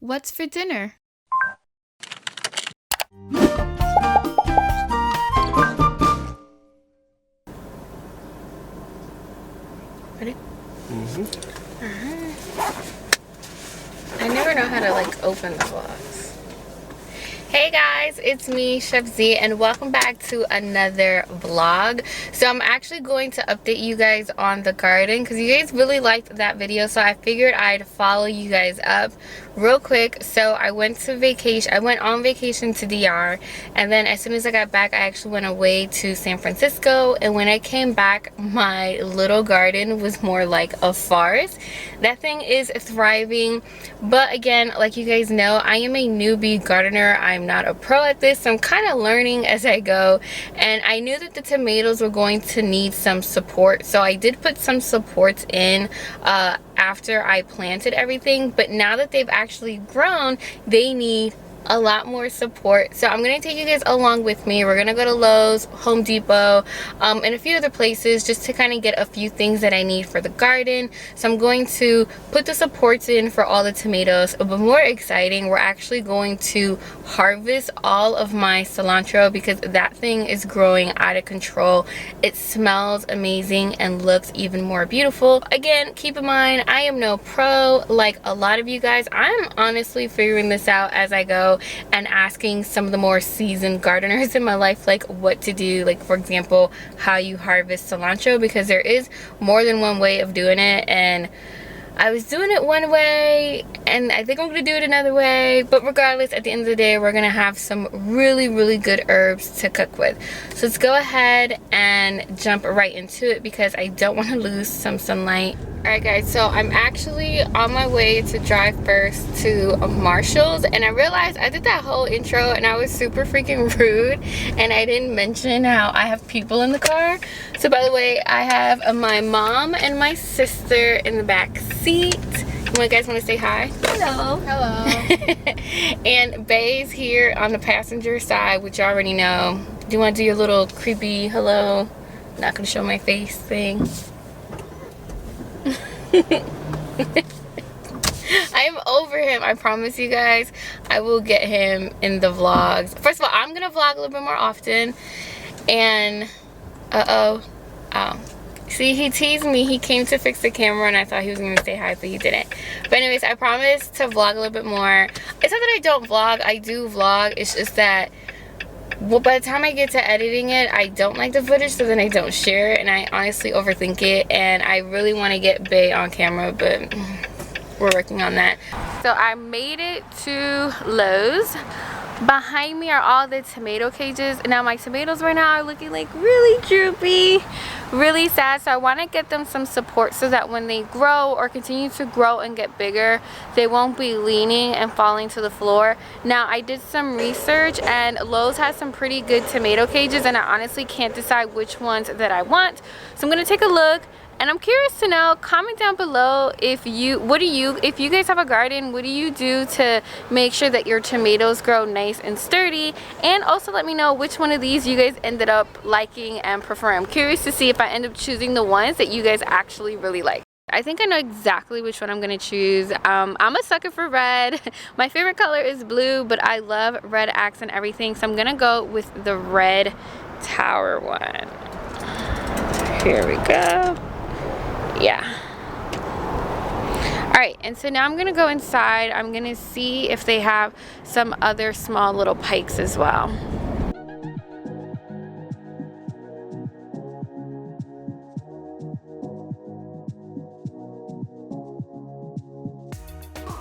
What's for dinner? Ready? I never know how to like open the vlogs. Hey guys, it's me, Chef Z, and welcome back to another vlog. So I'm actually going to update you guys on the garden because you guys really liked that video, so I figured I'd follow you guys up real quick. So I went on vacation to DR, and then as soon as I got back, I actually went away to San Francisco, and when I came back, my little garden was more like a farce. That thing is thriving, but again, like you guys know, I am a newbie gardener. I'm not a pro at this, so I'm kind of learning as I go, and I knew that the tomatoes were going to need some support, so I did put some supports in after I planted everything. But now that they've actually grown, they need a lot more support, so I'm gonna take you guys along with me. We're gonna go to Lowe's, Home Depot, and a few other places just to kind of get a few things that I need for the garden. So I'm going to put the supports in for all the tomatoes, but more exciting, we're actually going to harvest all of my cilantro because that thing is growing out of control. It smells amazing and looks even more beautiful. Again, keep in mind, I am no pro like a lot of you guys. I'm honestly figuring this out as I go and asking some of the more seasoned gardeners in my life like what to do, like for example how you harvest cilantro, because there is more than one way of doing it, and I was doing it one way and I think I'm gonna do it another way. But regardless, at the end of the day, we're gonna have some really good herbs to cook with. So let's go ahead and jump right into it because I don't want to lose some sunlight. Alright guys, so I'm actually on my way to drive first to Marshall's, and I realized I did that whole intro and I was super freaking rude and I didn't mention how I have people in the car. So by the way, I have my mom and my sister in the back seat. You guys want to say hi? Hello. Hello. And Bay's here on the passenger side, which you already know. Do you want to do your little creepy hello, not gonna show my face thing? I'm over him. I promise you guys, I will get him in the vlogs. First of all, I'm gonna vlog a little bit more often. And see, he teased me. He came to fix the camera and I thought he was gonna say hi, but he didn't. But anyways, I promise to vlog a little bit more. It's not that I don't vlog, I do vlog. It's just that, well, by the time I get to editing it, I don't like the footage, so then I don't share it, and I honestly overthink it, and I really want to get Bay on camera, but we're working on that. So I made it to Lowe's. Behind me are all the tomato cages. Now my tomatoes right now are looking like really droopy, really sad, so I want to get them some support so that when they grow or continue to grow and get bigger, they won't be leaning and falling to the floor. Now I did some research and Lowe's has some pretty good tomato cages, and I honestly can't decide which ones that I want, so I'm gonna take a look. And I'm curious to know, comment down below if you guys have a garden, what do you do to make sure that your tomatoes grow nice and sturdy? And also let me know which one of these you guys ended up liking and preferring. I'm curious to see if I end up choosing the ones that you guys actually really like. I think I know exactly which one I'm gonna choose. I'm a sucker for red. My favorite color is blue, but I love red accent everything, so I'm gonna go with the red tower one. Here we go. Yeah. Alright, and so now I'm gonna go inside. I'm gonna see if they have some other small little pikes as well.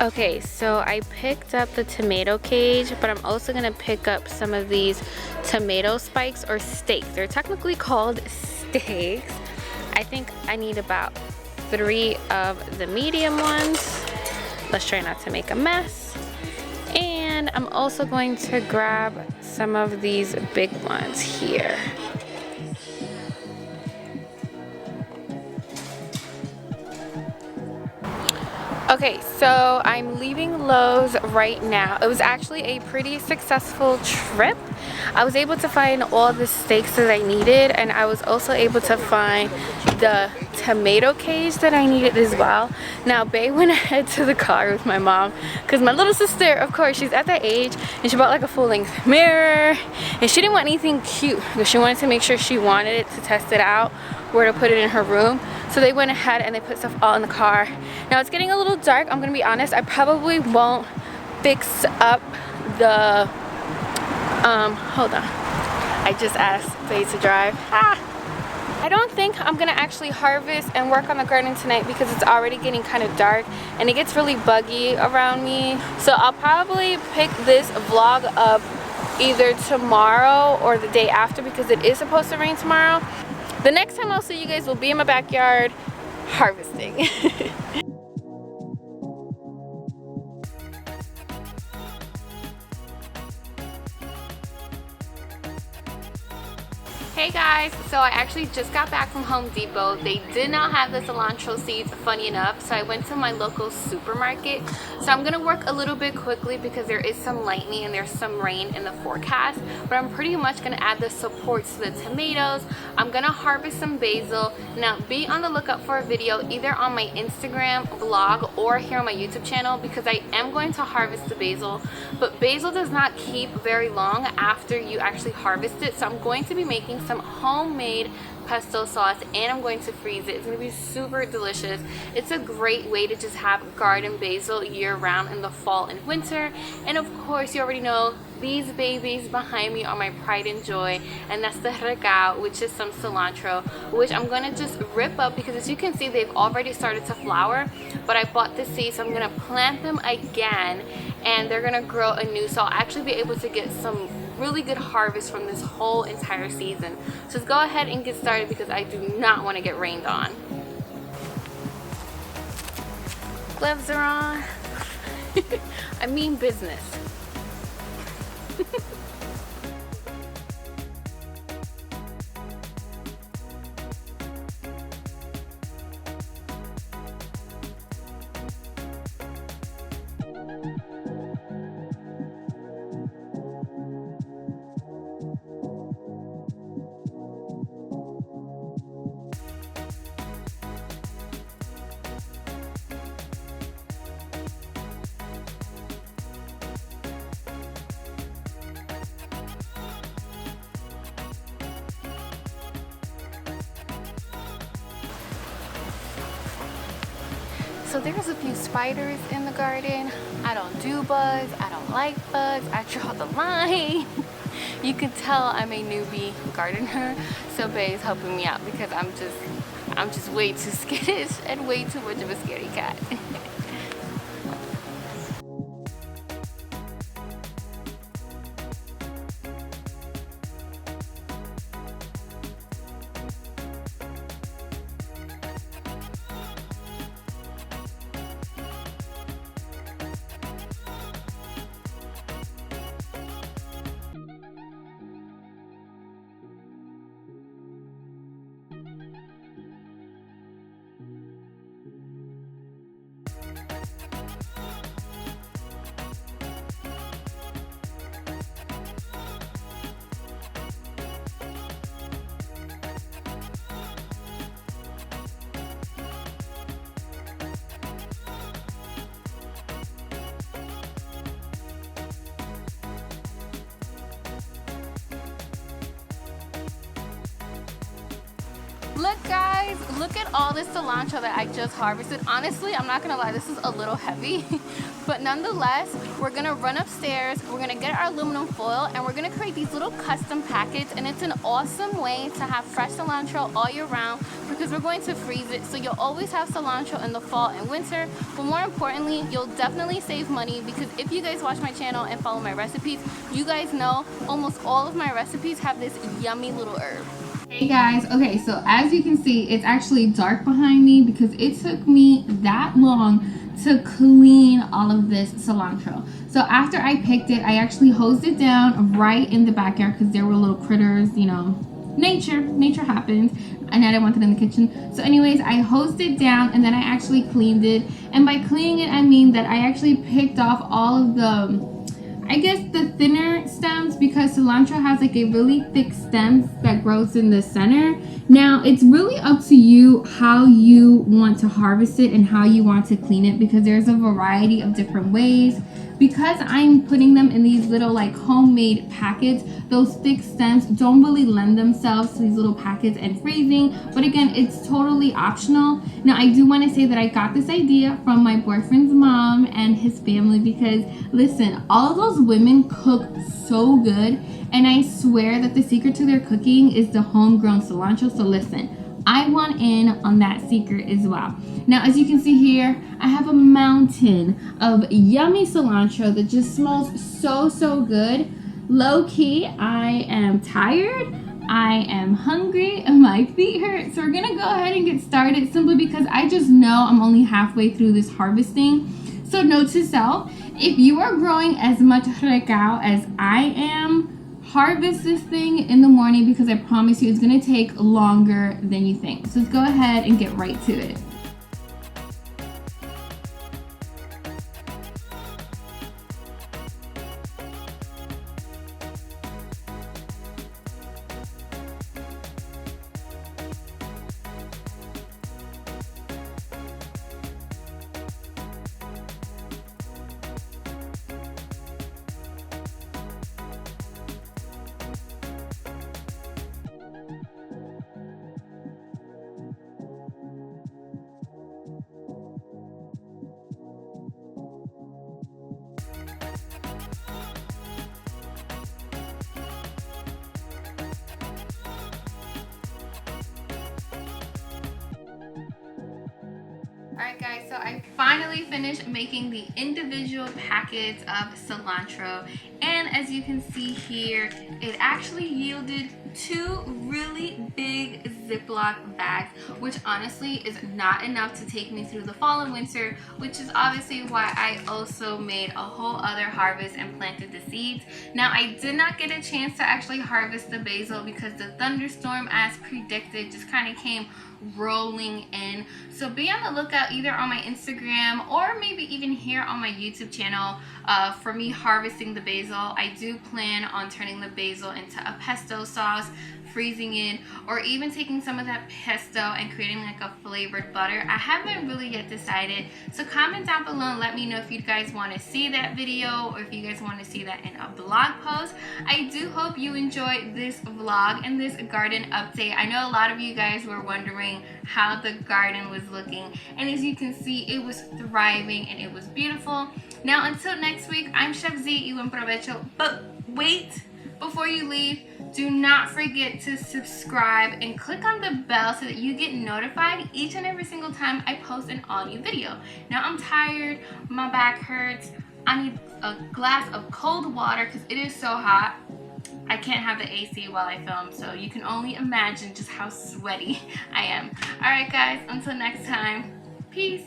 Okay, so I picked up the tomato cage, but I'm also gonna pick up some of these tomato spikes or stakes. They're technically called stakes. I think I need about 3 of the medium ones. Let's try not to make a mess. And I'm also going to grab some of these big ones here. Okay, Okay, so I'm leaving Lowe's right now. It was actually a pretty successful trip. I was able to find all the steaks that I needed, and I was also able to find the tomato cage that I needed as well. Now, Bae went ahead to the car with my mom because my little sister, of course, she's at that age, and she bought like a full-length mirror, and she didn't want anything cute because she wanted to make sure she wanted it to test it out, where to put it in her room. So they went ahead and they put stuff all in the car. Now it's getting a little dark, I'm gonna be honest. I probably won't fix up the hold on, I just asked Bae to drive. I don't think I'm gonna actually harvest and work on the garden tonight because it's already getting kind of dark and it gets really buggy around me. So I'll probably pick this vlog up either tomorrow or the day after because it is supposed to rain tomorrow. The next time I'll see you guys will be in my backyard harvesting. Hey guys, so I actually just got back from Home Depot. They did not have the cilantro seeds, funny enough, so I went to my local supermarket. So I'm gonna work a little bit quickly because there is some lightning and there's some rain in the forecast, but I'm pretty much gonna add the supports to the tomatoes. I'm gonna harvest some basil. Now be on the lookout for a video either on my Instagram vlog or here on my YouTube channel because I am going to harvest the basil, but basil does not keep very long after you actually harvest it. So I'm going to be making some homemade pesto sauce and I'm going to freeze it. It's going to be super delicious. It's a great way to just have garden basil year round in the fall and winter. And of course, you already know these babies behind me are my pride and joy, and that's the regao, which is some cilantro, which I'm going to just rip up because as you can see they've already started to flower, but I bought the seeds, so I'm going to plant them again and they're going to grow anew, so I'll actually be able to get some really good harvest from this whole entire season. So let's go ahead and get started because I do not want to get rained on. Gloves are on. I mean business. So there's a few spiders in the garden. I don't do bugs, I don't like bugs, I draw the line. You can tell I'm a newbie gardener, so Bae is helping me out because I'm just way too skittish and way too much of a scaredy cat. Look guys, look at all this cilantro that I just harvested. Honestly, I'm not gonna lie, this is a little heavy, but nonetheless, we're gonna run upstairs, we're gonna get our aluminum foil, and we're gonna create these little custom packets, and it's an awesome way to have fresh cilantro all year round because we're going to freeze it, so you'll always have cilantro in the fall and winter, but more importantly, you'll definitely save money because if you guys watch my channel and follow my recipes, you guys know almost all of my recipes have this yummy little herb. Hey guys, okay, so as you can see, it's actually dark behind me because it took me that long to clean all of this cilantro. So after I picked it, I actually hosed it down right in the backyard because there were little critters, you know, nature happens. and I didn't want it in the kitchen. So anyways, I hosed it down and then I actually cleaned it. And by cleaning it, I mean that I actually picked off all of the, I guess, the thinner stems, because cilantro has like a really thick stem that grows in the center. Now, it's really up to you how you want to harvest it and how you want to clean it, because there's a variety of different ways. Because I'm putting them in these little like homemade packets, those thick stems don't really lend themselves to these little packets and freezing. But again, it's totally optional. Now, I do want to say that I got this idea from my boyfriend's mom and his family, because listen, all of those women cook so good, and I swear that the secret to their cooking is the homegrown cilantro. So listen, I want in on that secret as well. Now, as you can see here, I have a mountain of yummy cilantro that just smells so good. Low key, I am tired, I am hungry, and my feet hurt. So we're gonna go ahead and get started, simply because I just know I'm only halfway through this harvesting. So note to self, if you are growing as much recao as I am, harvest this thing in the morning, because I promise you it's gonna take longer than you think. So let's go ahead and get right to it. Alright guys, so I finally finished making the individual packets of cilantro, and as you can see here, it actually yielded 2 really big Ziploc bags, which honestly is not enough to take me through the fall and winter, which is obviously why I also made a whole other harvest and planted the seeds. Now, I did not get a chance to actually harvest the basil because the thunderstorm, as predicted, just kind of came rolling in. So be on the lookout either on my Instagram or maybe even here on my YouTube channel for me harvesting the basil. I do plan on turning the basil into a pesto sauce, freezing it, or even taking some of that pesto and creating like a flavored butter. I haven't really yet decided, so comment down below and let me know if you guys want to see that video or if you guys want to see that in a blog post. I do hope you enjoyed this vlog and this garden update. I know a lot of you guys were wondering how the garden was looking, and as you can see, it was thriving and it was beautiful. Now, until next week, I'm Chef Z, y buen provecho. But wait, before you leave, do not forget to subscribe and click on the bell so that you get notified each and every single time I post an all new video. Now, I'm tired, my back hurts, I need a glass of cold water because it is so hot. I can't have the AC while I film, so you can only imagine just how sweaty I am. Alright guys, until next time, peace.